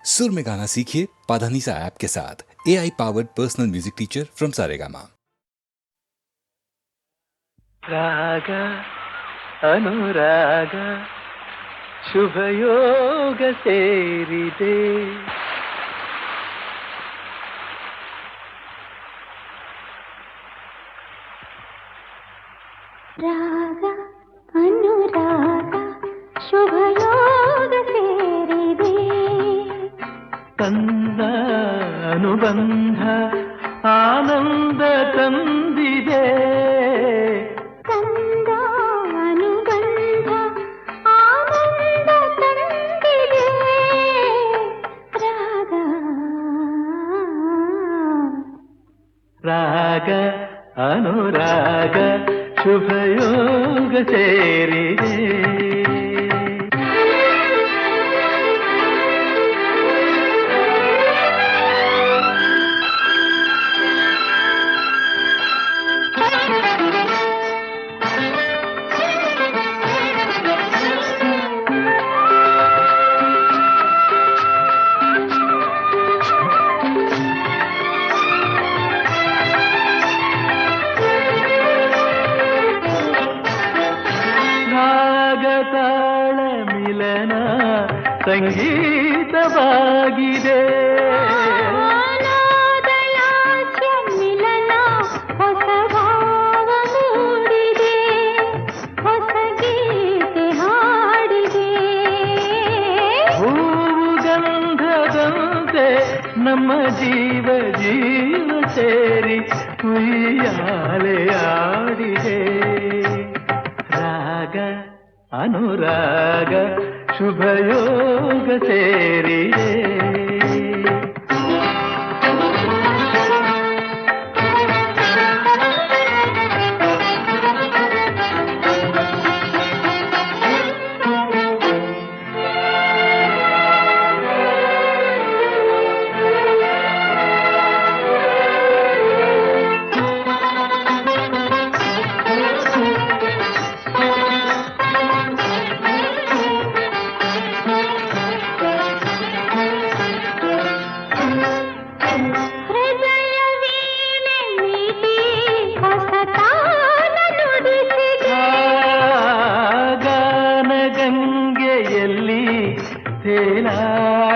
सुर में गाना सीखिए पाधानीसा ऐप के साथ। AI powered personal music teacher from Saregama. ರಾಗ ಅನುರಾಗ ಶುಭಯೋಗ ಸೇರಿದೆ. ರಾಗ ಅನುರಾಗ ಶುಭಯೋಗ ಸೇರಿದೆ. ತನ್ನ ಅನುಬಂಧ ಆನಂದ ತಂದಿದೆ. ತಂದ ಅನುಬಂಧ ಆನಂದ ತಂದಿದೆ. ರಾಗ ರಾಗ ಅನುರಾಗ ಶುಭಯೋಗ ಸೇರಿದೆ. ತಾಳ ಮಿಲನ ಸಂಗೀತವಾಗಿದೆ. ಮಿಲನ ಹೊಸ ಭಾವ ಮೂಡಿದೆ. ಹೊಸ ಗೀತೆ ಹಾಡಿದೆ. ಹೂವು ಗಂಧದಂತೆ ನಮ್ಮ ಜೀವ ಜೀವ ಸೇರಿ ಉಯ್ಯಾಲೆ ಆಡಿದೆ. ರಾಗ ಅನುರಾಗ ಶುಭಯೋಗ ಸೇರಿದೆ.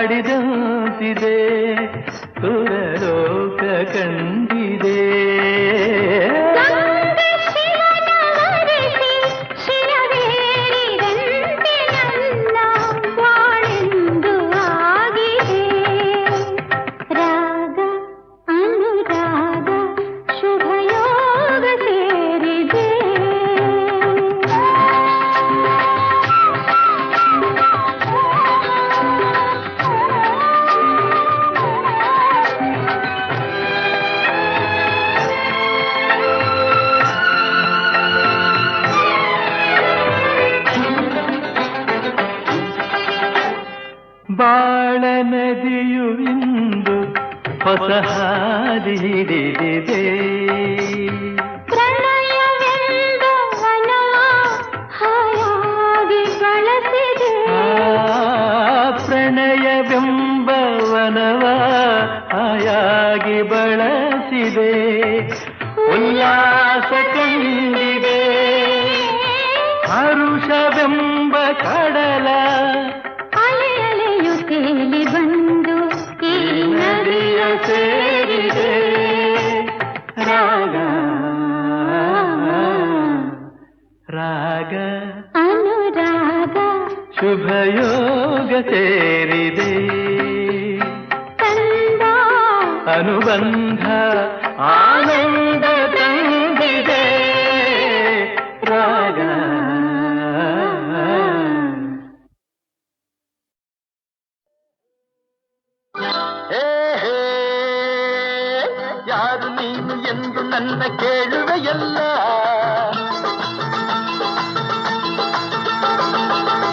ತೇಲಾಡಿದಂತಿದೆ ಸುರಲೋಕ ಕಂಡಿದೆ. ರಾಗ ಅನುರಾಗ ಶುಭಯೋಗ ಸೇರಿದೆ. ಬಾಳ ನದಿಯು ಇಂದು ಹೊಸ ಹಾದಿ ಹಿಡಿದಿದೆ. ಪ್ರಣಯವೆಂದ ವನವ ಹಾಯಾಗಿ ಬಳಸಿದೆ. ಪ್ರಣಯವೆಂಬ ವನವ ಹಾಯಾಗಿ ಬಳಸಿದೆ. ಉಲ್ಲಾಸ ಕಂಡಿದೆ. ಹರುಷವೆಂಬ ಕಡಲ ತೇಲಿ ಬಂದು ಈ ನದಿಯ ಸೇರಿದೆ. ರಾಗ ರಾಗ ಅನುರಾಗ ಶುಭಯೋಗ ಸೇರಿದೆ. ತಂದ ಅನುಬಂಧ ಆನಂದ ತಂದಿದೆ. ರಾಗ ಯಾರು ನೀನು ಎಂದು ನನ್ನ ಕೇಳುವೆಯಲ್ಲ.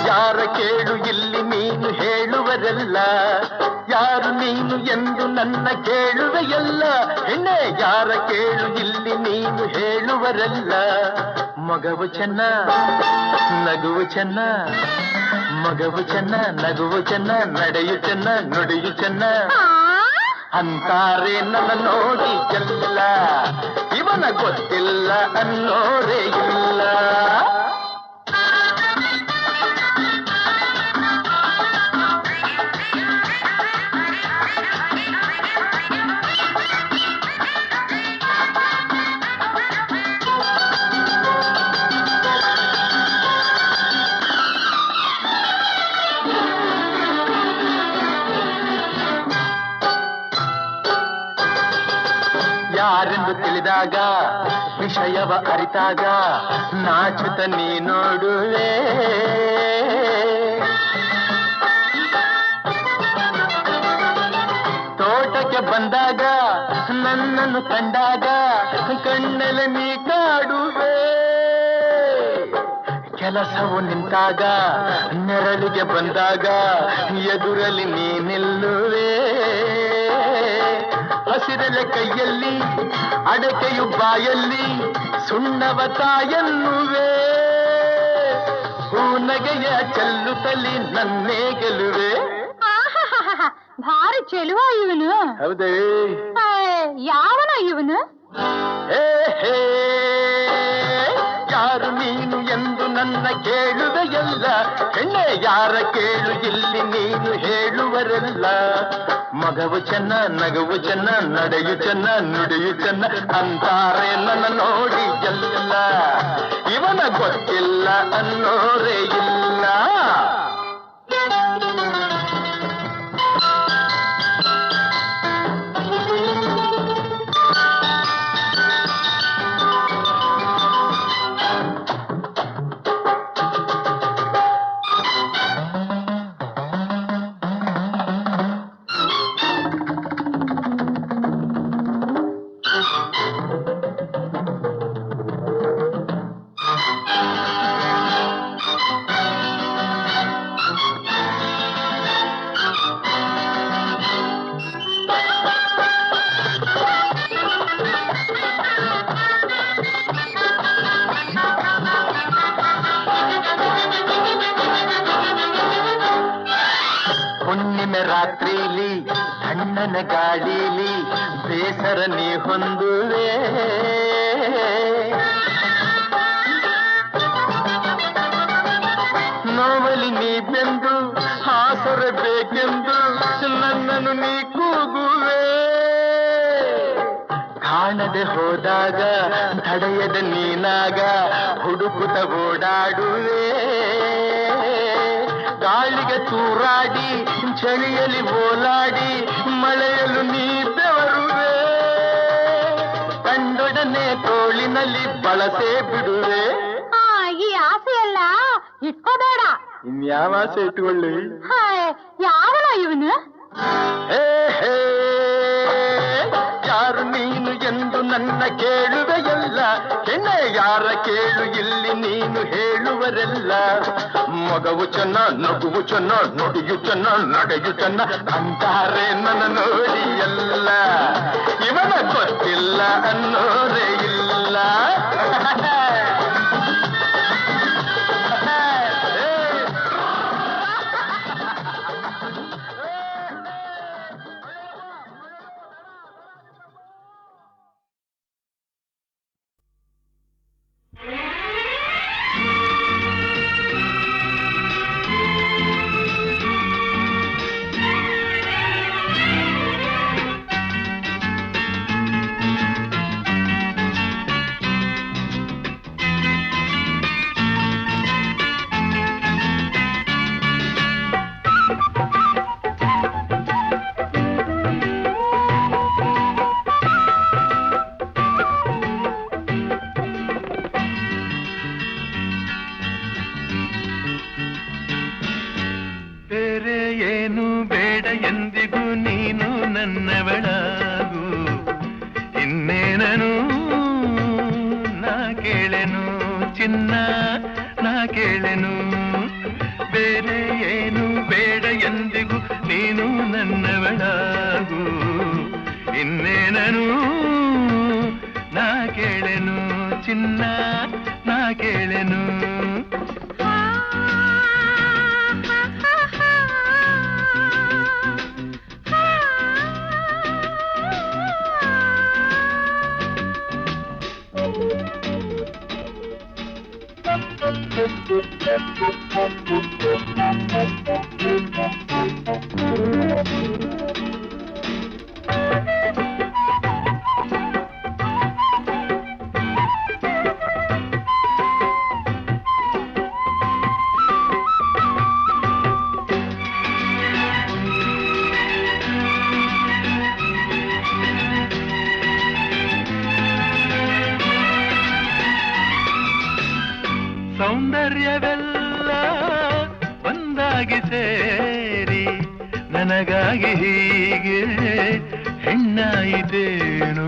ಯಾರ ಕೇಳು ಇಲ್ಲಿ ನೀನು ಹೇಳುವರಲ್ಲ. ಯಾರು ನೀನು ಎಂದು ನನ್ನ ಕೇಳುವೆಯಲ್ಲ. ಹೆಣ್ಣೆ ಯಾರ ಕೇಳು ಇಲ್ಲಿ ನೀನು ಹೇಳುವರಲ್ಲ. ಮಗವು ಚೆನ್ನ ನಗುವು ಚೆನ್ನ, ಮಗವು ಚೆನ್ನ ನಗುವು ಚೆನ್ನ, ನಡೆಯು ಚೆನ್ನ ನುಡಿಯು ಚೆನ್ನ ಅಂತಾರೆ ನನ್ನ ನೋಡಿ ಎಲ್ಲ, ಇವನ ಗೊತ್ತಿಲ್ಲ ಅನ್ನೋರೇ ಇಲ್ಲ. ಯಾರೆಂದು ತಿಳಿದಾಗ ವಿಷಯವ ಅರಿತಾಗ ನಾಚುತ್ತ ನೀ ನೋಡುವೆ, ತೋಟಕ್ಕೆ ಬಂದಾಗ ನನ್ನನ್ನು ಕಂಡಾಗ ಕಣ್ಣಲ್ಲಿ ನೀ ಕಾಡುವೆ, ಕೆಲಸವು ನಿಂತಾಗ ನೆರಳಿಗೆ ಬಂದಾಗ ಎದುರಲ್ಲಿ ನೀ ನಿಲ್ಲುವೆ, ಹಸಿರೆಲೆ ಕೈಯಲ್ಲಿ ಅಡಕೆಯು ಬಾಯಲ್ಲಿ ಸುಣ್ಣವ ತಾಯನ್ನುವೆ, ಹೂನಗೆಯ ಚೆಲ್ಲುತ್ತಲಿ ನನ್ನೇ ಗೆಲುವೆ. ಭಾರಿ ಚೆಲುವ ಇವನು. ಹೌದೇ? ಯಾವನ ಇವನು? ಯಾರು ನೀನು ಎಂದು ನನ್ನ ಕೇಳುವೆಯಲ್ಲ, ಹೆಣ್ಣೆ ಯಾರ ಕೇಳು ಇಲ್ಲಿ ನೀನು ಹೇಳುವರೆಲ್ಲ. ಮಗವು ಚೆನ್ನ ನಗುವು ಚೆನ್ನ, ನಡೆಯು ಚೆನ್ನ ನುಡಿಯು ಚೆನ್ನ ಅಂತಾರೆ ನನ್ನ ನೋಡಿ ಎಲ್ಲ, ಇವನ ಗೊತ್ತಿಲ್ಲ ಅನ್ನೋರೇ ಇಲ್ಲ. ಹುಣ್ಣಿಮೆ ರಾತ್ರಿಲಿ ತಣ್ಣನ ಗಾಳಿಲಿ ಬೇಸರ ನೀ ಹೊಂದುವೆ, ನೋವಲಿ ನೀ ಬೆಂದು ಹಾಸರಬೇಕೆಂದು ನನ್ನನ್ನು ನೀ ಕೂಗುವೆ, ಕಾಣದೆ ಹೋದಾಗ ತಡೆಯದ ನೀನಾಗ ಹುಡುಕುತ್ತ ಓಡಾಡುವೆ, ಗಾಳಿಗೆ ತೂರಾಡಿ ಚಳಿಯಲ್ಲಿ ಓಲಾಡಿ ಮಳೆಯಲು ನೀ ಬೆವರುವೆ, ಕಂಡೊಡನೆ ತೋಳಿನಲ್ಲಿ ಬಳಸೇ ಬಿಡುವೆ. ಈ ಆಸೆ ಎಲ್ಲ ಇಟ್ಕೋಬೇಡ. ಇನ್ಯಾವ ಆಸೆ ಇಟ್ಕೊಳ್ಳಿ? ಯಾವನ ಇವನು? ಯಾರು ನೀನು ಎಂದು ನನ್ನ ಕೇಳುವೆಯಲ್ಲ, ಹೆಣ್ಣೆ ಯಾರ ಕೇಳು ಇಲ್ಲಿ ನೀನು ಹೇಳುವರೆಲ್ಲ. ಮಗವು ಚೆನ್ನ ನಗುವು ಚೆನ್ನ, ನುಡಿಯು ಚೆನ್ನ ನಡೆಯು ಚೆನ್ನ ಅಂತಾರೆ ನನ್ನ ನೋಡಿ ಎಲ್ಲ, ಇವನ ಗೊತ್ತಿಲ್ಲ ಅನ್ನೋರೇ ಇಲ್ಲ. ಎಂದಿಗೂ ನೀನು ನನ್ನವಳಾಗು, ಇನ್ನೇನನು ನಾ ಕೇಳೆನು ಚಿನ್ನ, ನಾ ಕೇಳೆನು ಬೇರೆ ಏನು ಬೇಡ, ಎಂದಿಗೂ ನೀನು ನನ್ನವಳಾಗು, ಇನ್ನೇನನು ನಾ ಕೇಳೆನು ಚಿನ್ನ, ನಾ ಕೇಳೆನು. ಸೌಂದರ್ಯವೆಲ್ಲ ಒಂದಾಗಿ ಸೇರಿ ನನಗಾಗಿ ಹೀಗೆ ಹೆಣ್ಣಾಯಿತೇನು.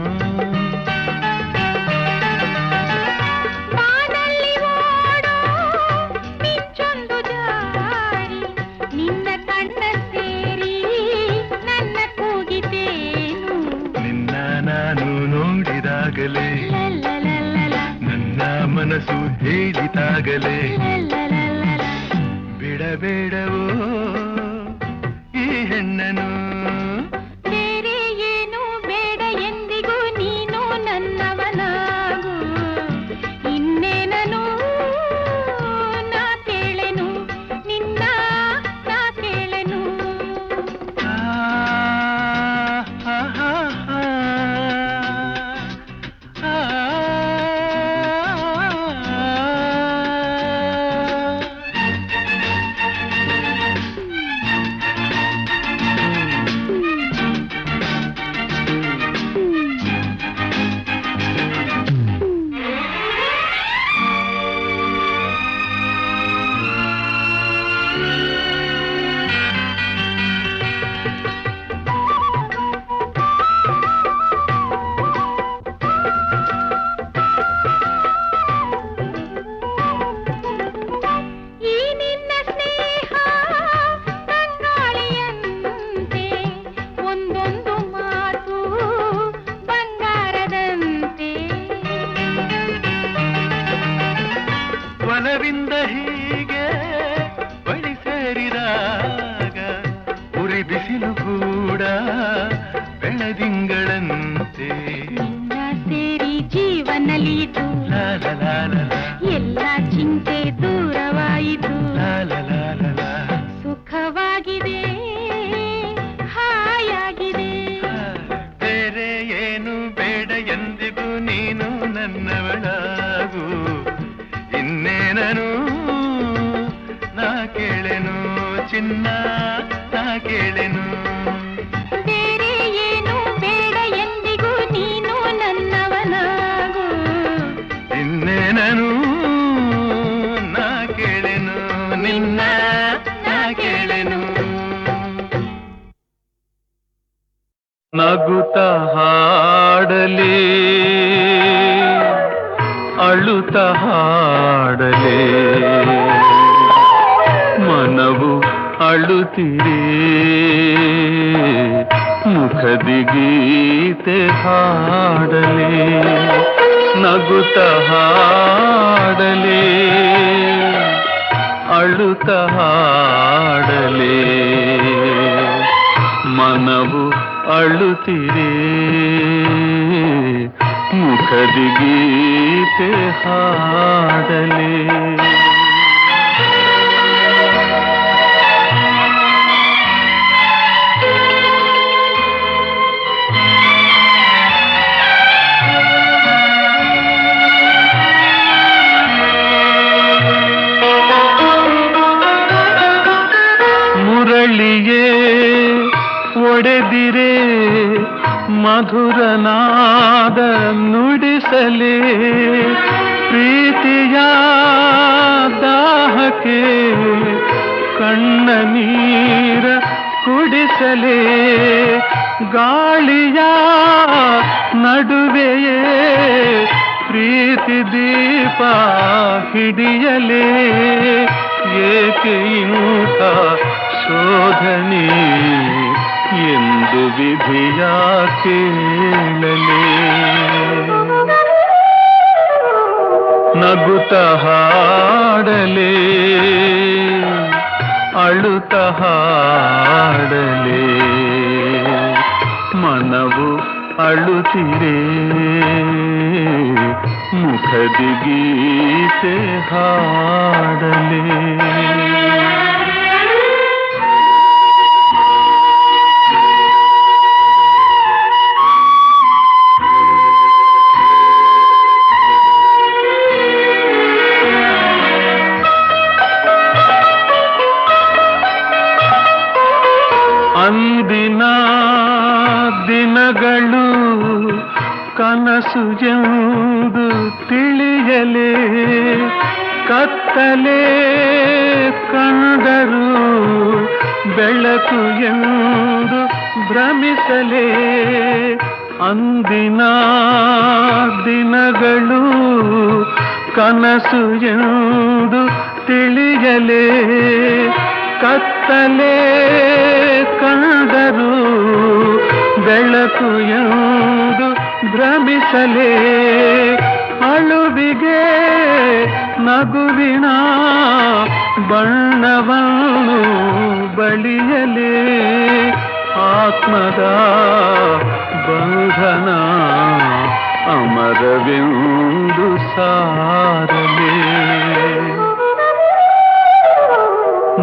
ನಿನ್ನ ಕಣ್ಣ ಸೇರಿ ನನ್ನ ಕೂಗಿತೇನು. ನಿನ್ನ ನಾನು ನೋಡಿದಾಗಲೇ ನನ್ನ ಮನಸ್ಸು ಹೇಳಿದಾಗಲೇ ಬಿಡಬೇಡವೋ ಈ ಹೆಣ್ಣನು. ಬೇರೆ ಏನು ಬೇಡ ಎಂದಿಗೂ ನೀನು ನನ್ನವನಾಗು. ಇನ್ನೇನನು ನಾ ಕೇಳೆನು ನಿನ್ನ ನಾ ಕೇಳೆನು. ಒಲವಿಂದ ಹೀಗೆ ಬಳಿ ಸೇರಿದಾಗ ಉರಿ ಬಿಸಿಲು ಕೂಡ ಬೆಳದಿಂಗಳಂತೆ ಸೇರಿ ಜೀವನಲಿತು. ಎಲ್ಲ ಚಿಂತೆ ದೂರವಾಯಿತು. ಸುಖವಾಗಿದೆ ಹಾಯಾಗಿದೆ. ಬೇರೆ ಏನು ಬೇಡ ಎಂದಿಗೂ ನೀನು ನನ್ನವಳಾಗು. ಇನ್ನೇನನು ನಾ ಕೇಳೆನು ಚಿನ್ನ ನಾ ಕೇಳೆನು. ಬೇರೆ ಏನು ಬೇಡ ಎಂದಿಗೂ ನೀನು ನನ್ನವನಾಗು. ಇನ್ನೇನನು ನಾ ಕೇಳೆನು ನಿನ್ನ ನಾ ಕೇಳೆನು. ನಗುತ್ತ ಹಾಡಲೇ ಅಳುತ್ತ ಹಾಡಲೇ ಮನವು ಅಳುತ್ತಿರೇ ಮುಖದಿ ಗೀತೆ ಹಾಡಲೇ. ನಗುತ್ತ ಹಾಡಲೇ ಅಳುತ್ತ ಹಾಡಲೇ ಮನವು ಅಳುತ್ತಿರೇ ಮುಖದಿ ಗೀತೆ ಹಾಡಲೇ. ಮುರಳಿಯೇ ಒಡೆದಿರೆ ಮಧುರನಾದ ನುಡಿಸಲೇ ಪ್ರೀತಿಯ ದಾಹಕ್ಕೆ ಕಣ್ಣ ನೀರ ಕುಡಿಸಲೇ ಗಾಳಿಯ ನಡುವೆಯೇ ಪ್ರೀತಿ ದೀಪ ಹಿಡಿಯಲೇ ಏಕೆ ಇಂಥ ಶೋಧನೆ ಎಂದು ವಿಧಿಯ ಕೇಳಲೇ. ನಗುತ್ತ ಹಾಡಲೇ ಅಳುತ್ತ ಹಾಡಲೇ ಮನವು ಅಳುತ್ತಿರೆ ಮುಖದಿ ಗೀತೆ ಹಾಡಲೇ ಅಂದಿನ ದಿನಗಳು ಕನಸು ಎಂದು ತಿಳಿಯಲೇ ಕತ್ತಲೆ ಕಂಡರು ಬೆಳಕು ಎಂದು ಭ್ರಮಿಸಲೇ ಅಂದಿನ ದಿನಗಳು ಕನಸು ಎಂದು ತಿಳಿಯಲೇ ಕತ್ತಲೆ ಕಂಡರು ಬೆಳಕು ಎಂದು ಭ್ರಮಿಸಲೇ ಅಳುವಿಗೆ ನಗುವಿನ ಬಣ್ಣವನ್ನು ಬಳಿಯಲೇ ಆತ್ಮದ ಬಂಧನ ಅಮರವೆಂದು ಸಾರಲೇ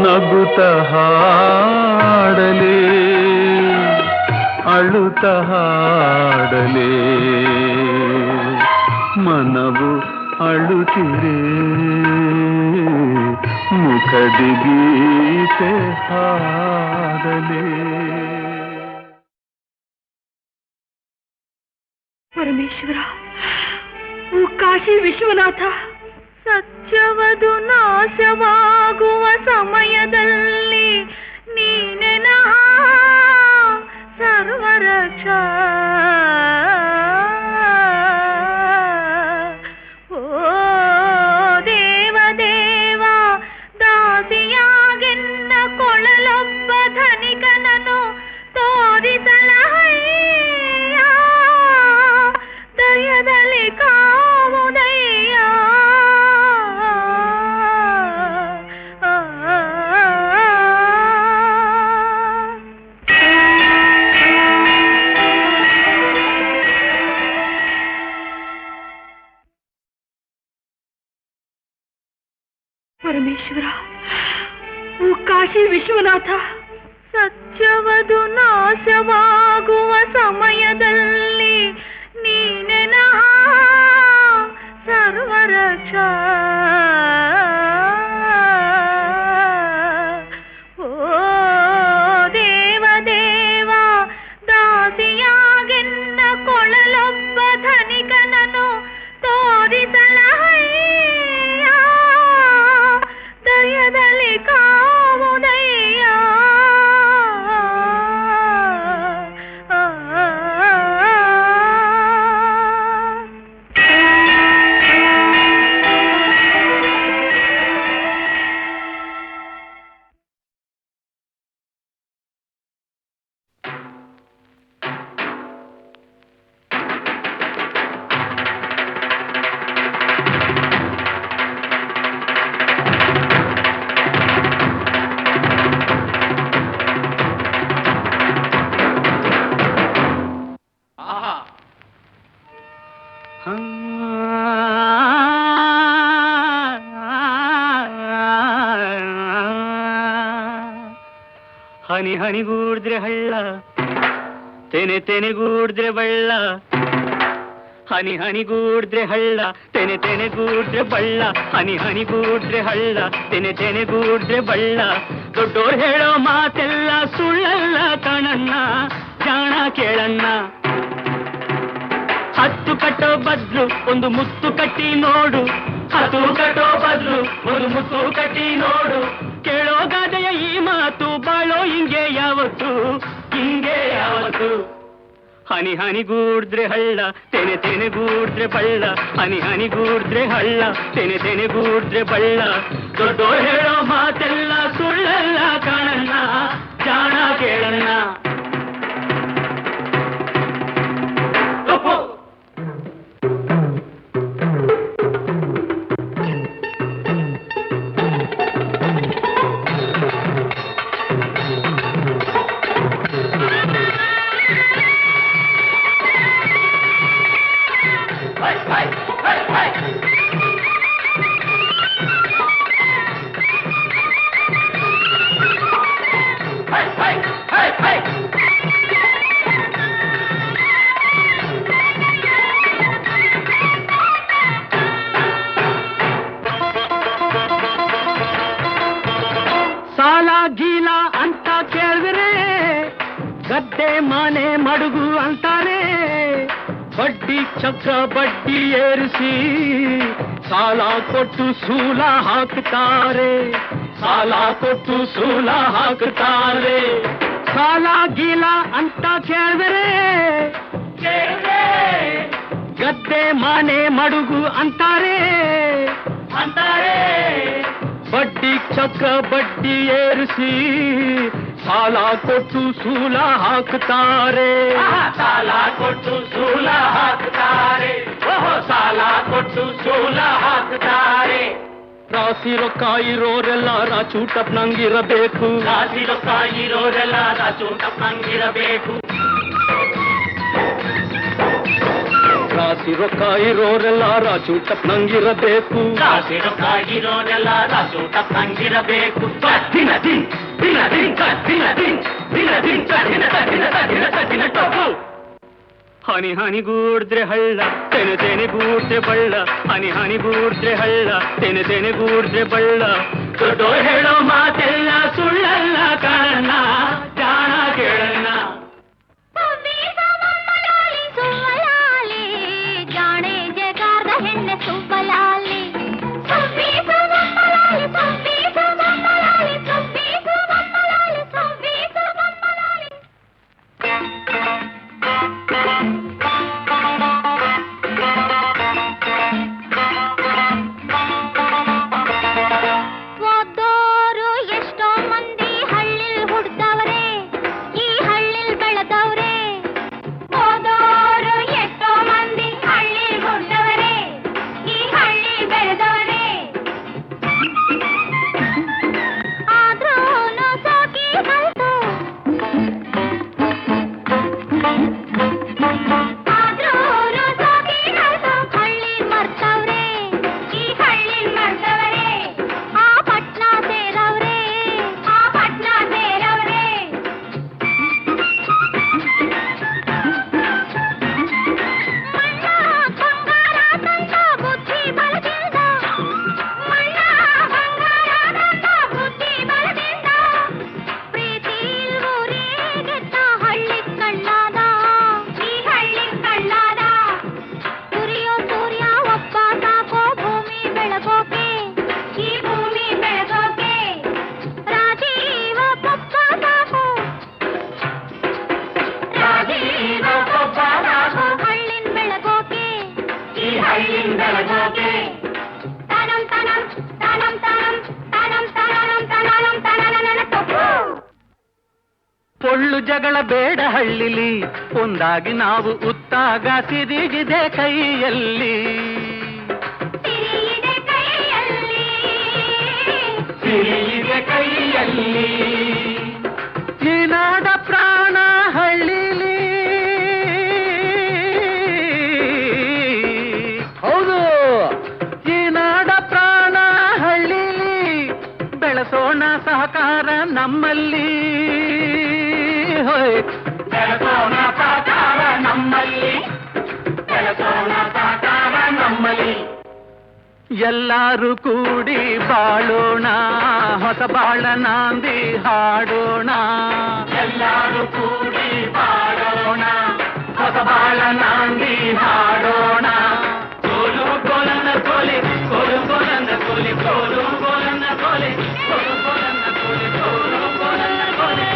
ನಗುತ್ತ ಹಾಡಲೇ ಅಳುತ್ತ ಹಾಡಲೇ ಮನವು ಅಳುತ್ತಿರೆ ಮುಖದಿ ಗೀತೆ ಹಾಡಲೇ ಪರಮೇಶ್ವರ, ಓ ಕಾಶಿ ವಿಶ್ವನಾಥ, ಸತ್ಯವದು ನಾಶವಾಗುವ ಸಮಯದಲ್ಲಿ ನೀನೆನ ಸರ್ವರಕ್ಷ. ಓ ದೇವದೇವ, ದಾಸಿಯಾಗೆನ್ನ ಕೊಳಲೊಬ್ಬ ಧನಿಕನನು ತೋರಿಸಲಹಯ್ಯ, ದಯದಲ್ಲಿ ಕಾವುದಯ್ಯ. ಪರಮೇಶ್ವರ, ಓ ಕಾಶಿ ವಿಶ್ವನಾಥ, ಸತ್ಯವದು ನಾಶವಾಗುವ ಸಮಯದಲ್ಲಿ ನೀನೆನ ಸರ್ವರಕ್ಷ. ಓ ದೇವದೇವ, ದಾಸಿಯಾಗೆನ್ನ ಕೊಳಲೊಬ್ಬ ಧನಿಕನನು ತೋರಿಸಲಹಯ್ಯ, ದಯದಲ್ಲಿ ಕಾವುದಯ್ಯ. ಹನಿ ಹನಿಗೂಡಿದ್ರೆ ಹಳ್ಳ, ತೆನೆ ತೆನೆಗೂಡಿದ್ರೆ ಬಳ್ಳ. ಹನಿ ಹನಿಗೂಡಿದ್ರೆ ಹಳ್ಳ, ತೆನೆ ತೆನೆಗೂಡಿದ್ರೆ ಬಳ್ಳ. ಹನಿ ಹನಿಗೂಡಿದ್ರೆ ಹಳ್ಳ, ತೆನೆ ತೆನೆಗೂಡಿದ್ರೆ ಬಳ್ಳ. ದೊಡ್ಡೋರು ಹೇಳೋ ಮಾತೆಲ್ಲ ಸುಳ್ಳಲ್ಲ ಕಣಣ್ಣ, ಜಾಣ ಕೇಳಣ್ಣ. ಹತ್ತು ಕಟ್ಟೋ ಬದ್ಲು ಒಂದು ಮುತ್ತು ಕಟ್ಟಿ ನೋಡು, ಹತ್ತು ಕಟ್ಟೋ ಬದ್ಲು ಒಂದು ಮುತ್ತು ಕಟ್ಟಿ ನೋಡು. ಕೇಳೋ ಗಾದೆಯ ಈ ಮಾತು, ಬಾಳೋ ಹಿಂಗೆ ಯಾವತ್ತು, ಹಿಂಗೆ ಯಾವತ್ತು. ಹನಿ ಹನಿಗೂಡಿದ್ರೆ ಹಳ್ಳ, ತೆನೆ ತೆನೆಗೂಡಿದ್ರೆ ಬಳ್ಳ. ಹನಿ ಹನಿಗೂಡಿದ್ರೆ ಹಳ್ಳ, ತೆನೆ ತೆನೆಗೂಡಿದ್ರೆ ಬಳ್ಳ. ದೊಡ್ಡೋರು ಹೇಳೋ ಮಾತೆಲ್ಲ ಸುಳ್ಳಲ್ಲ ಕಣಣ್ಣ, ಜಾಣ ಕೇಳಣ್ಣ. ಗದ್ದೆ ಮನೆ ಮಡುಗು ಅಂತಾರೆ, ಬಡ್ಡಿ ಚಕ್ರ ಬಡ್ಡಿ ಏರಿಸಿ ಸಾಲ ಕೊಟ್ಟು ಸೂಲ ಹಾಕ್ತಾರೆ, ಸಾಲ ಕೊಟ್ಟು ಸೂಲ ಹಾಕ್ತಾರೆ. ಸಾಲ ಗೀಲ ಅಂತ ಕೇಳಿದರೆ ಗದ್ದೆ ಮನೆ ಮಡುಗು ಅಂತಾರೆ, ಬಡ್ಡಿ ಚಕ್ರ ಬಡ್ಡಿ ಏರಿಸಿ ಸಾಲ ಕೊಟ್ಟು ಸೂಲ ಹಾಕ್ತಾರೆ, ಸಾಲ ಕೊಟ್ಟು ಸೂಲ ಹಾಕ್ತಾರೆ, ಸಾಲ ಕೊಟ್ಟು ಸೂಲ ಹಾಕ್ತಾರೆ. ರಾಶಿ ರೊಕ್ಕ ಇರೋರೆಲ್ಲ ರಾಚೂಟಪ್ನಂಗಿರಬೇಕು, ರಾಶಿ ರೊಕ್ಕ ಇರೋರೆಲ್ಲ ರಾಚೂಟಪ್ನಂಗಿರಬೇಕು, ರಾಶಿ ರೊಕ್ಕ ಇರೋರೆಲ್ಲ ರಾಚೂಟಪ್ನಂಗಿರಬೇಕು, ರಾಶಿ ರೊಕ್ಕ ಇರೋರೆಲ್ಲ ರಾಚೂಟಪ್ನಂಗಿರಬೇಕು. ದಿನ ದಿನ್ ದಿನ ದಿನ ದಿನ ದಿನ್ ದಿನ ದಿನ ದಿನ ದಿನ ದಿನ ದಿನ ಟೊಪ್ಪು. ಹನಿ ಹನಿಗೂಡ್ದ್ರೆ ಹಳ್ಳ, ತೆನೆ ತೆನೆಗೂಡ್ದ್ರೆ ಬಳ್ಳ, ಹನಿ ಹನಿಗೂಡ್ದ್ರೆ ಹಳ್ಳ, ತೆನೆ ತೆನೆಗೂಡ್ದ್ರೆ ಬಳ್ಳ. ದೊಡ್ಡೋರ್ ಹೇಳೋ ಮಾತೆಲ್ಲ ಸುಳ್ಳಲ್ಲ ಕಾರಣ ಜಾಣ ಕೇಳಣ್ಣ. ಜಾಣೆ ಜಗಾರ್ದ ಹೆಣ್ಣೆ ಸುಬ್ಬಲಾಲಿ, ಓದೋರು ಎಷ್ಟೋ ಮಂದಿ ಹಳ್ಳಿಲ್ ಹುಡ್ದವ್ರೆ, ಈ ಹಳ್ಳಿಲ್ ಬೆಳೆದವ್ರೆ. ಓದೋರು ಎಷ್ಟೋ ಮಂದಿ ಹಳ್ಳಿಲ್ ಹುಡ್ದವ್ರೆ, ಈ ಹಳ್ಳಿಲ್ ಬೆಳೆದವ್ರೆ. ಆದ್ರೂನು ಸೋಕಿ ಕಲ್ತು, ಆದ್ರೂನು ಸೋಕಿ ಕಲ್ತು ಹಳ್ಳಿಲ್ ಮರ್ತವ್ರೆ, ಈ ಹಳ್ಳಿಲ್ ಮರ್ತವ್ರೆ. ಆ ಪಟ್ನ ಸೇರವ್ರೆ, ಆ ಪಟ್ನ ಸೇರವ್ರೆ. ಮಣ್ಣ ಬಂಗಾರ ತಂದ ಬುದ್ಧಿ ಬಲದಿಂದ, ಮಣ್ಣ ಬಂಗಾರ ತಂದ ಬುದ್ಧಿ ಬಲದಿಂದ. ಪ್ರೀತಿ ಊರಿಗೆದ್ದ ಹಳ್ಳಿ ಕಣ್ಣಾದ, ಈ ಹಳ್ಳಿ ಕಣ್ಣಾದ. ಸುರಿಯೋ ಸೂರ್ಯ ಒಬ್ಬ ಸಾಕೋ ಭೂಮಿ ಬೆಳಗೋಕೆ, ಈ ಭೂಮಿ ಬೆಳಗೋಕೆ. ರಾಜೀವ ಪಪ್ಪ ಸಾಕು, ರಾಜೀವ ಪಪ್ಪ ಸಾಕು ಹಳ್ಳಿನ್ ಬೆಳಗೋಕೆ, ಈ ಹಳ್ಳಿನ್ ಬೆಳಗೋಕೆ. ತನಂ ತನಂ ತನಂ ತನಂ ತನಂ ತನಂ ತನಂ ತನನ ತಪ್ಪು. ಪೊಳ್ಳು ಜಗಳ ಬೇಡ ಹಳ್ಳಿಲಿ, ಒಂದಾಗಿ ನಾವು ಉತ್ತಾಗ ಸಿರಿಗಿದೆ ಕೈಯಲ್ಲಿ, ಸಿರಿಯಿದೆ ಕೈಯಲ್ಲಿ, ಸಿರಿಯಿದೆ ಕೈಯಲ್ಲಿ. ಈ ನಾಡ ಪ್ರಾಣ ಹಳ್ಳಿಲಿ, ಹೌದು ಈ ನಾಡ ಪ್ರಾಣ ಹಳ್ಳಿಲಿ. ಬೆಳೆಸೋಣ ಸಹಕಾರ ನಮ್ಮಲ್ಲಿ, ಹೋಯ್ ಬೆಳೆಸೋಣ ಸಹಕಾರ ನಮ್ಮಲ್ಲಿ, ಬೆಳೆಸೋಣ ಸಹಕಾರ ನಮ್ಮಲ್ಲಿ. ಎಲ್ಲರೂ ಕೂಡಿ ಬಾಳೋಣ, ಹೊಸ ಬಾಳ ನಾಂದಿ ಹಾಡೋಣ. ಎಲ್ಲರೂ ಕೂಡಿ ಬಾಳೋಣ, ಹೊಸ ಬಾಳ ನಾಂದಿ ಹಾಡೋಣ. ಕೋಲು ಕೋಲನ್ನ ಕೋಲೆ, ಕೋಲು ಕೋಲನ್ನ ಕೋಲೆ, ಕೋಲು ಕೋಲನ್ನ ಕೋಲೆ, ಕೋಲು ಕೋಲನ್ನ ಕೋಲೆ, ಕೋಲು ಕೋಲನ್ನ ಕೋಲೆ.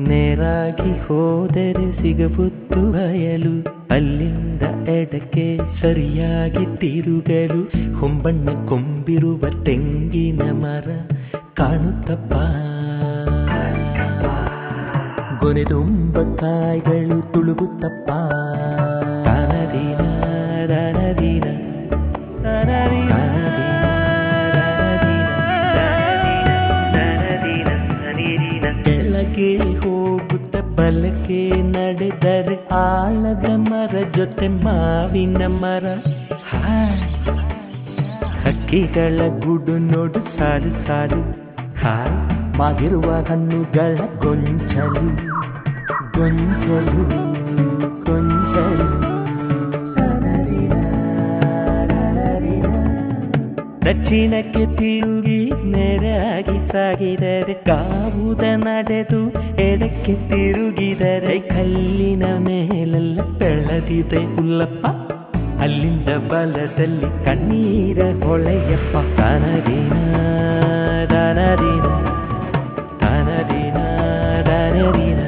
ನೇರಾಗಿ ಹೋದರೆ ಸಿಗಬಹುದು ಬಯಲು, ಅಲ್ಲಿಂದ ಎಡಕ್ಕೆ ಸರಿಯಾಗಿ ತಿರುಗಲು ಹೊಂಬಣ್ಣ ಕೊಂಬಿರುವ ತೆಂಗಿನ ಮರ ಕಾಣುತ್ತಪ್ಪ. ಗೊನೆದುಂಬ ಕಾಯಿಗಳು ತುಳುಗುತ್ತಪ್ಪ. ತನದಿನ ದನದಿನ ತನದಿನ ಬಲಕೆ ನಡೆದರೆ ಆಲದ ಮರ ಜೊತೆ ಮಾವಿನ ಮರ. ಹಕ್ಕಿಗಳ ಗೂಡು ನೋಡು ಸಾಲು ಸಾಲು, ಹಾಯ್ ಮಾಗಿರುವ ಹಣ್ಣುಗಳ ಗೊಂಚಲು ಗೊಂಚಲು ಗೊಂಚಲು. ದಕ್ಷಿಣಕ್ಕೆ ತಿರುಗಿ ನೆರೆಯಾಗಿ ಸಾಗಿದರೆ ಕಾವುದ ನಡೆದು ಎಡಕ್ಕೆ ತಿರುಗಿದರೆ ಕಲ್ಲಿನ ಮೇಲೆಲ್ಲ ಬೆಳೆದಿದೆ ಹುಲ್ಲಪ್ಪ, ಅಲ್ಲಿಂದ ಬಲದಲ್ಲಿ ಕಣ್ಣೀರ ಹೊಳೆಯಪ್ಪ. ತನದಿನ ದನದಿನ ತನದಿನ ದನದಿನ,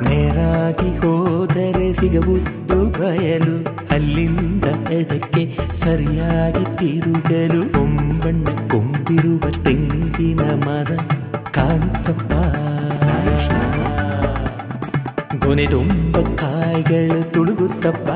ನೇರಾಗಿ ಹೋದರೆ ಸಿಗಬಹುದು ಬಯಲು, ಅಲ್ಲಿಂದ ಎಡಕ್ಕೆ ಸರಿಯಾಗಿ ತಿರುಗಲು ಒಂಬಣ್ಣ ಕೊಂಬಿರುವ ತೆಂಗಿನ ಮರ ಕಾಣಿಸಪ್ಪ. ಗೊನೆದೊಂಬ ಕಾಯಿಗಳು ತುಳುಗುತ್ತಪ್ಪ.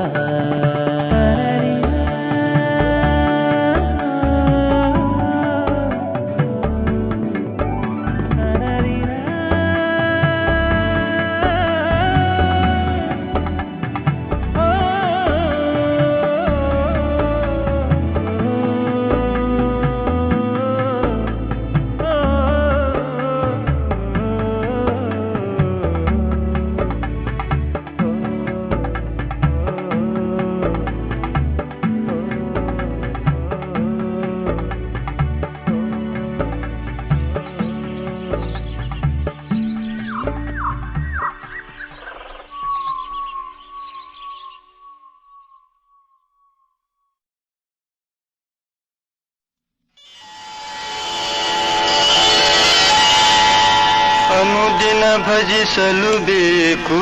ಅನುದಿನ ಭಜಿಸಲು ಬೇಕು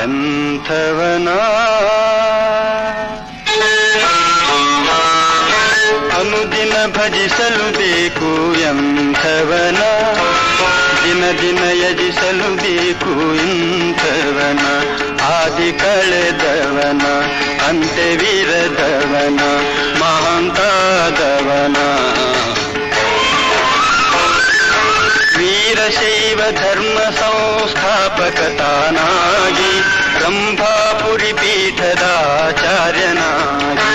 ಎಂಥವನ, ಅನುದಿನ ಭಜಿಸಲು ಬೇಕು ಎಂಥವನ, ದಿನ ದಿನ ಯಜಿಸಲು ಬೇಕು ಇಂಥವನ. ಆದಿ ಕಳೆದವನ ಅಂತ್ಯವಿರದವನ ಮಹಾಂತಾದವನ. ವೀರಶೈವ ಧರ್ಮ ಸಂಸ್ಥಾಪಕತಾನಾಗಿ ರಂಭಾಪುರಿ ಪೀಠದ ಆಚಾರ್ಯನಾಗಿ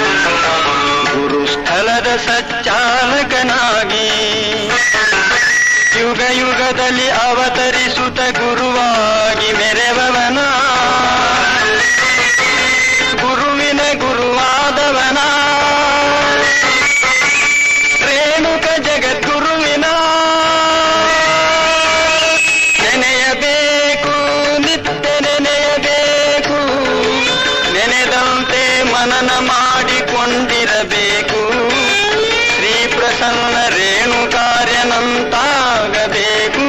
ಗುರುಸ್ಥಳದ ಸಚ್ಚಾಲಕನಾಗಿ ಯುಗ ಯುಗದಲ್ಲಿ ಅವತರಿಸುತ್ತ ಗುರುವಾಗಿ ಮೆರೆವವನ, ಗುರುವಿನ ಗುರುವಾದವನ, ರೇಣುಕ ಜಗದ್ಗುರುವಿನ ನೆನೆಯಬೇಕು, ನಿತ್ಯ ನೆನೆಯಬೇಕು, ನೆನೆದಂತೆ ಮನನ ಮಾಡಿಕೊಂಡಿರಬೇಕು. ಶ್ರೀ ಪ್ರಸನ್ನ ರೇಣುಕಾರ್ಯನಂತಾಗಬೇಕು.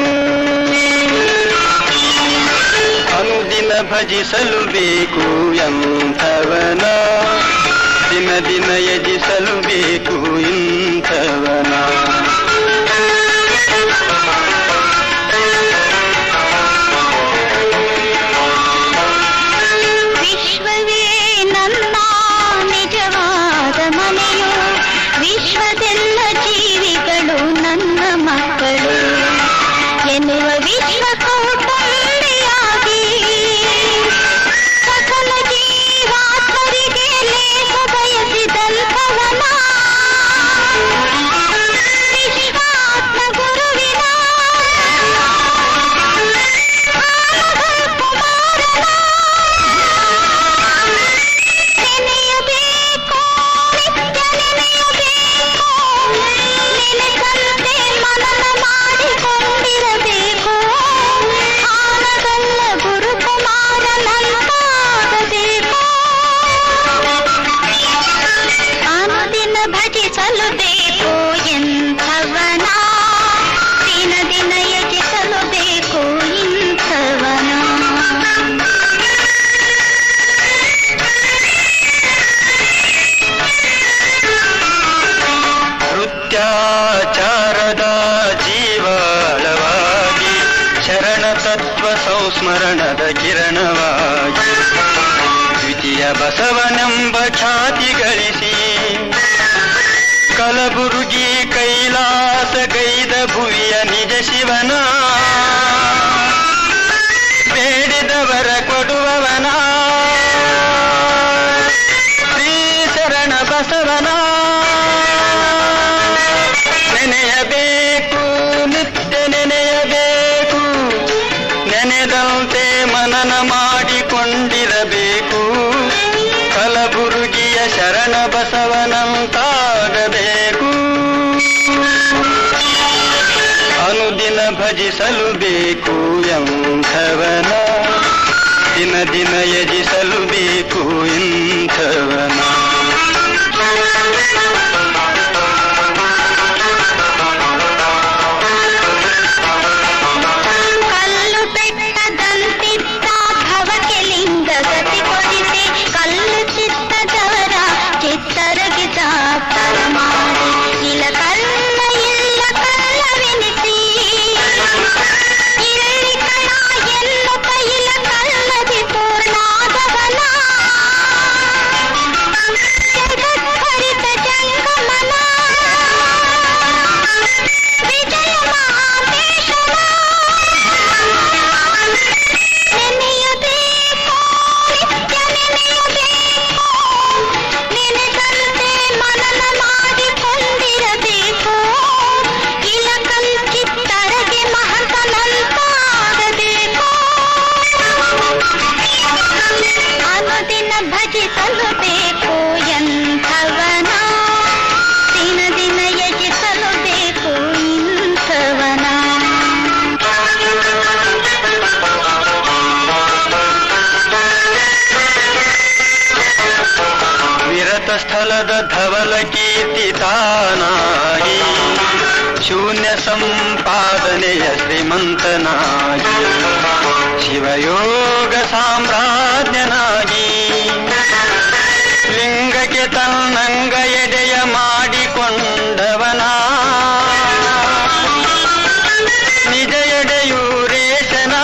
ಅನುದಿನ ಭಜಿಸಲು ಬೇಕು ಎಂಥವನ, ದಿನ ದಿನ ಯಜಿಸಲು ಬೇಕು ಇಂಥವನ. ವಿಶ್ವವೇ ನನ್ನ ನಿಜವಾದ ಮನೆಯು, ವಿಶ್ವದೆಲ್ಲ ಜೀವಿಗಳು ನನ್ನ ಮಕ್ಕಳು ಎನ್ನುವ ವಿಶ್ವ ಕೌಟುಂಬಿಯಾಗಿ ಸಕಲ ಜೀವಾತ್ಮರಿಗೆ ಲೇಖ ಬಯಸಿದಂಥವನ, ವಿಶ್ವಾತ್ಮ ಗುರುವಿನ ಕುಮಾರನ ನೆನೆಯಬೇಕು, ನಿತ್ಯ ನೆನೆಯಬೇಕು, ನೆನೆದಂತೆ ಮನನ ಮಾಡಿಕೊಂಡಿರಬೇಕು. ಆನಗಲ್ಲ ಗುರುಕುಮಾರನಂತಾಗಬೇಕು. ಅನುದಿನ ಭಜಿಸಲು ಬೇಕು ಎಂಥವನ, ದಿನ ದಿನ ಯಜಿಸಲು ಬೇಕು ಇಂಥವನ. ವೃತ್ಯಾಚಾರದ ಜೀವಾಳವಾಗಿ ಶರಣ ತತ್ವ ಸಂಸ್ಮರಣದ ಕಿರಣವಾಗಿ ದ್ವಿತೀಯ ಬಸವನೆಂಬ ಖ್ಯಾತಿ ಗಳಿಸಿ ಕಲಬುರಗಿ ಕೈಲಾಸ ಗೈದ ಭುವಿಯ ನಿಜ ಶಿವನ ಬೇಡಿದವರ ಕೊಡುವವನ ಶ್ರೀ ಶರಣ ಬಸವನ ನೆನೆಯಬೇಕು ನಿತ್ಯ ನೆನೆಯಬೇಕು ನೆನೆದಂತೆ ಮನನ ಮಾಡಿಕೊಂಡಿರಬೇಕು ಕಲಬುರಗಿಯ ಶರಣ ಬಸವನಂತಾಗಬೇಕು ಅನುದಿನ ಭಜಿಸಲು ಬೇಕು ಎಂಥವನ ದಿನ ದಿನ ಯಜಿಸಲು ಬೇಕು ಇಂಥವನ ಕಲ್ಲು ಬೆಟ್ಟದಂತಿದ್ದ ಭವಕ್ಕೆ ಲಿಂಗ ಗತಿ ಕೊಡಿಸಿ ಕಲ್ಲು ಚಿತ್ತದವರ ಚಿತ್ತರಗಿದ ಪರಮಾಡಿ ಇಲ್ಲ ಕಲ್ಲ ಇಲ್ಲ ಕಲ್ಲವೆನಿಸಿ ಇಲ್ಲಿ ಕಣ ಎನ್ನುತ್ತ ಇಲ್ಲ ಕಲ್ಲದಿ ಪೂರ್ಣಾದವನ ಜಗದ್ಭರಿತ ಜಂಗಮನ ವಿಜಯ ಮಹಾದೇಶನ ನೆನೆಯಬೇಕು ನಿತ್ಯ ನೆನೆಯಬೇಕು ನೆನೆದಂತೆ ಮನನ ಮಾಡಿಕೊಂಡಿರಬೇಕು ಇಲಕಲ್ ಚಿತ್ತರಗೆ ಮಹತನಂತಾಗಬೇಕು ಅನುದಿನ ಭಜಿಸಲು ಬೇಕು ಎಂಥವನ ದಿನ ದಿನ ಯಜಿಸಲು ಬೇಕು ಇಂಥವನ ವಿರತ ಸ್ಥಳದ ಧವಲ ಕೀರ್ತಿ ತಾನಾಗಿ ಶೂನ್ಯ ಸಂಪಾದನೆಯ ಶ್ರೀಮಂತನಾಗಿ ಶಿವಯೋಗ ಸಾಮ್ರಾಜ್ಞನಾಗಿ ಲಿಂಗಕ್ಕೆ ತನ್ನಂಗ ಎಡೆಯ ಮಾಡಿಕೊಂಡವನ ನಿಜ ಎಡೆಯೂ ರೇಷನ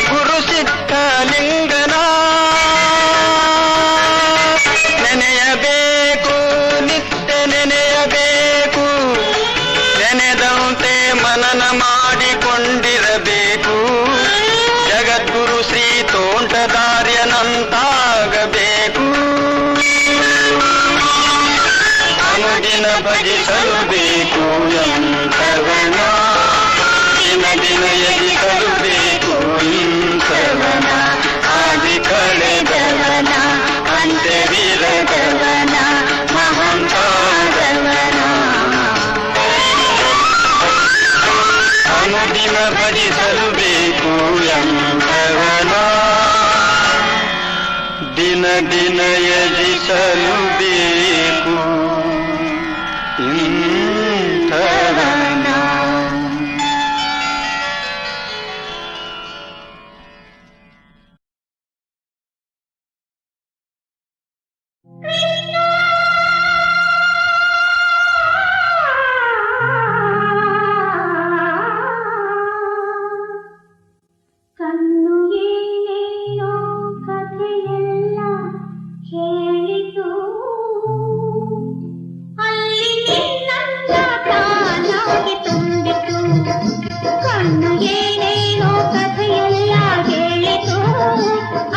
ಗುರು ಸಿದ್ಧ ಲಿಂಗನ ನೆನೆಯಬೇಕು ನಿತ್ಯ ನೆನೆಯಬೇಕು ನೆನೆದಂತೆ ಮನನ ಮಾಡಿಕೊಂಡಿರಬೇಕು ಜಗದ್ಗುರು ಶ್ರೀ ತೋಂಟದಾರ್ಯನಂತಾಗಬೇಕು ಅನುದಿನ ಭಜಿಸಲು ಬೇಕು ಎಂಥವನ ದಿನ ದಿನ ಯಜಿಸಲು ಬೇಕು ಇಂಥವನ ಆದಿ ಕಳೆದವನ ಅಂತ್ಯವಿರದವನ ಮಹಂತಾದವನ ಅನುದಿನ ಭಜಿಸಲು ಬೇಕು ಎಂಥವನ ದಿನ ದಿನ ಯಜಿಸಲು ಬೇಕು ಇಂಥವನ ಕಣ್ಣು ಏನೇನೋ ಕಥೆಯೆಲ್ಲ ಹೇಳಿತು ಅಲ್ಲಿ ನಿನ್ನಂತ ತಾನಾಗಿ ತುಂಬಿತು ಕಣ್ಣು ಏನೇನೋ ಕಥೆಯೆಲ್ಲ ಹೇಳಿತು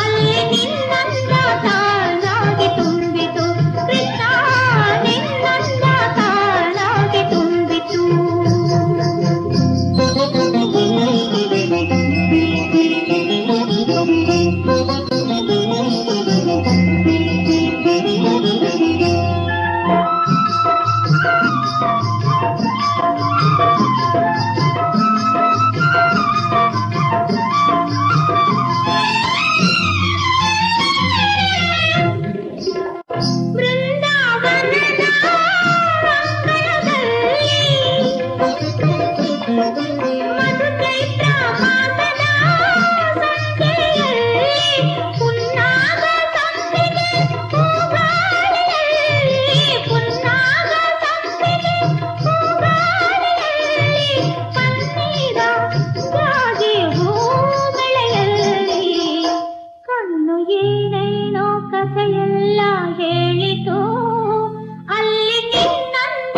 ಅಲ್ಲಿ ನಿನ್ನಂತ ತಾನಾಗಿ ತುಂಬಿತು ಕೃಷ್ಣ ನಿನ್ನಂತ ತಾನಾಗಿ ತುಂಬಿತು ಬೃಂದಾವನದ ಅಂಗಳದಲ್ಲಿ ಮಧುಚೈತ್ರ ಮಾಸದ ಸಂಜೆಯಲ್ಲಿ ಪುನ್ನಾಗ ಸಂಪಿಗೆ ಹೂಗಾಳಿಯಲ್ಲಿ ಪುನ್ನಾಗ ಸಂಪಿಗೆ ಹೂಗಾಳಿಯಲ್ಲಿ ಪನ್ನೀರ ಜಾಜಿ ಹೂಗಳೆಯಲ್ಲಿ ಕಣ್ಣು ಏನೇನೋ ಕಥೆಯೆಲ್ಲ ಹೇಳಿತು ಅಲ್ಲಿ ನಿನ್ನಂದ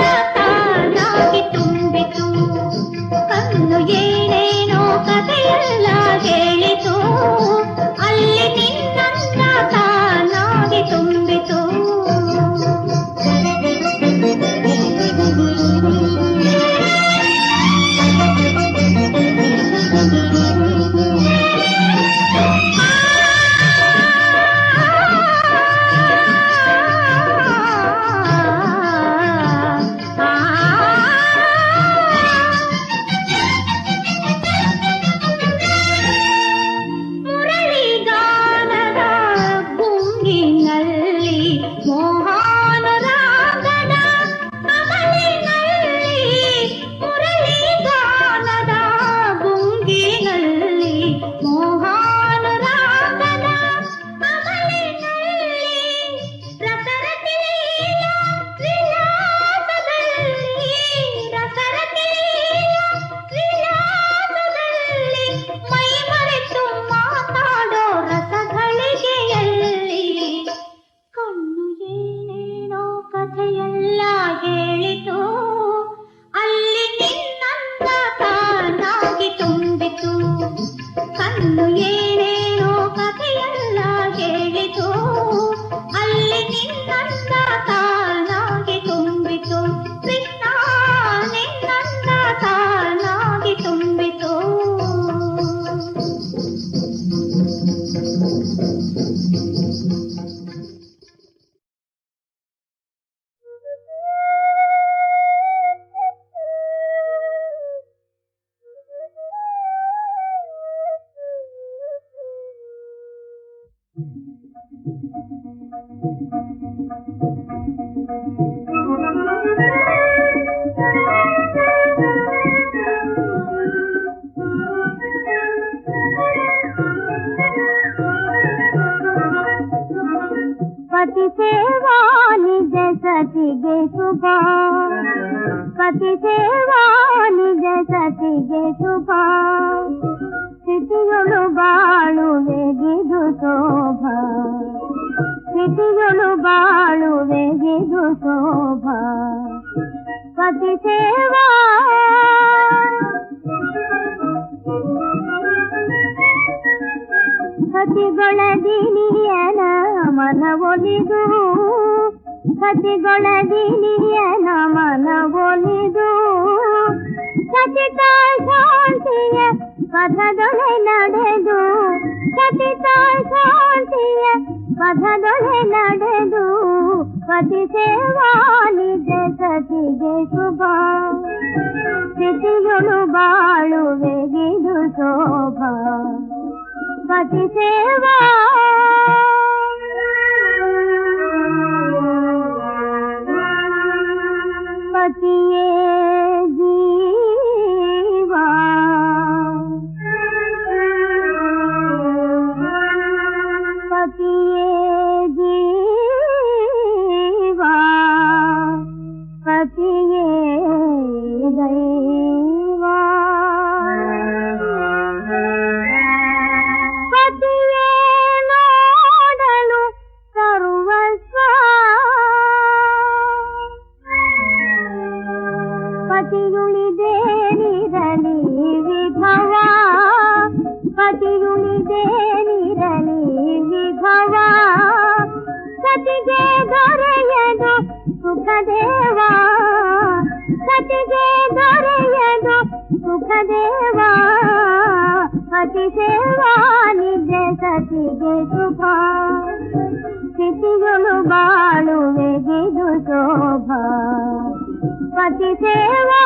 ಪತಿ ಸೇವಾ ನಿಜ ಸತಿಗೆ ಶುಭ ಸ್ಥಿತಿಗಳು ಬಾಳುವೆಗಿದು ಶೋಭ ಸ್ಥಿತಿಗಳು ಬಾಳುವೆಗಿದು ಶೋಭ ಪತಿ ಸೇವಾ ಸತಿಗೊಳದಿಲಿಯನ ಮನವೊಲಿದು ಸತಿಗೊಳದಿಲಿಯನ ಮನವೊಲಿದು ಸತಿತ ಶಾಂತಿಯ ಪಥದೊಳೆ ನಡೆದು ಸತಿತ ಶಾಂತಿಯ ಪಥದೊಳೆ ನಡೆದು ಪತಿ ಸೇವಾ ನಿಜ ಸತಿಗೆ ಶುಭ ಸ್ಥಿತಿಗಳು ಬಾಳುವೆಗಿದು ಶೋಭ ಪತಿ ಸೇವಾ ಪತಿಯೇ ಜೀವ ಪತಿಯೇ ಜೀವ ಪತಿಯೇ ದೈವ ಪತಿಯೇ ನೋಡಲು ಸರ್ವಸ್ವ ಪತಿಯುಳಿದೇನಿರಲಿ ವಿಭವ ಪತಿಯುಳಿದೇನಿರಲಿ ವಿಭವ ಸತಿಗೆ ದೊರೆಯದು ಸುಖದೇವ ಸತಿಗೆ ದೊರೆಯದು ಸುಖದೇವ ಪತಿ ಸೇವಾ ನಿಜ ಸತಿಗೆ ಶುಭ ಸ್ಥಿತಿಗಳು ಬಾಳುವೆಗಿದು ಶೋಭ ಪತಿ ಸೇವಾ